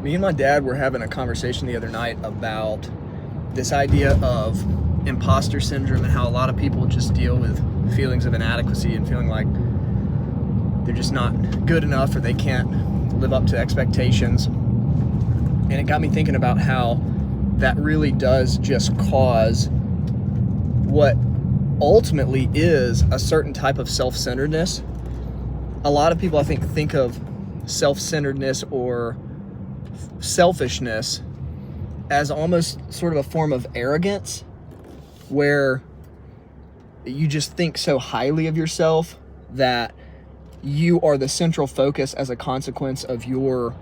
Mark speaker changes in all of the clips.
Speaker 1: Me and my dad were having a conversation the other night about this idea of imposter syndrome and how a lot of people just deal with feelings of inadequacy and feeling like they're just not good enough or they can't live up to expectations. And it got me thinking about how that really does just cause what ultimately is a certain type of self-centeredness. A lot of people, I think of self-centeredness or selfishness as almost sort of a form of arrogance, where you just think so highly of yourself that you are the central focus as a consequence of your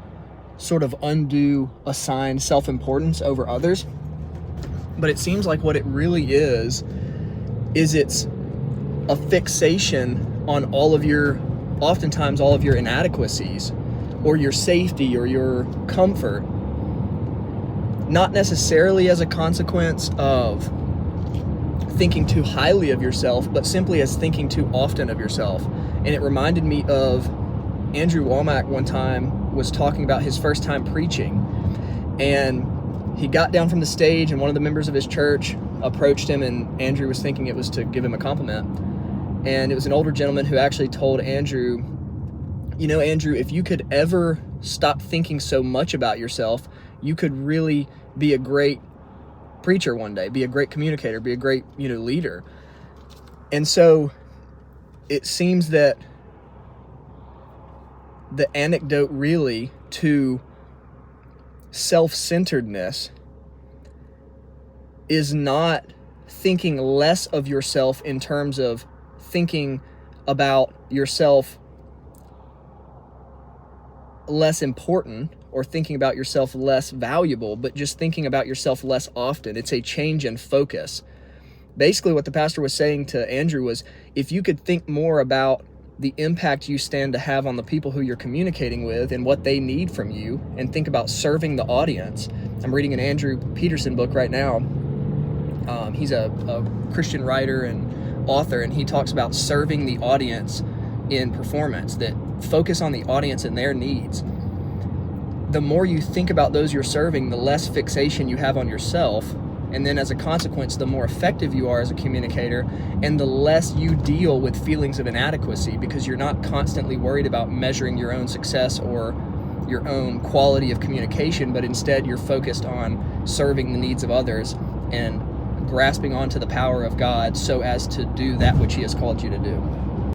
Speaker 1: sort of undue assigned self-importance over others. But it seems like what it really is it's a fixation on oftentimes all of your inadequacies or your safety or your comfort, not necessarily as a consequence of thinking too highly of yourself, but simply as thinking too often of yourself. And it reminded me of Andrew Womack one time was talking about his first time preaching, and he got down from the stage and one of the members of his church approached him, and Andrew was thinking it was to give him a compliment. And it was an older gentleman who actually told Andrew, you know, Andrew, if you could ever stop thinking so much about yourself, you could really be a great preacher one day, be a great communicator, be a great, leader. And so it seems that the antidote really to self-centeredness is not thinking less of yourself in terms of thinking about yourself less important or thinking about yourself less valuable, but just thinking about yourself less often. It's a change in focus. Basically, what the pastor was saying to Andrew was, if you could think more about the impact you stand to have on the people who you're communicating with and what they need from you, and think about serving the audience. I'm reading an Andrew Peterson book right now. He's a Christian writer and author, and he talks about serving the audience in performance, that focus on the audience and their needs. The more you think about those you're serving, the less fixation you have on yourself. And then as a consequence, the more effective you are as a communicator, and the less you deal with feelings of inadequacy, because you're not constantly worried about measuring your own success or your own quality of communication, but instead you're focused on serving the needs of others and grasping onto the power of God so as to do that which He has called you to do.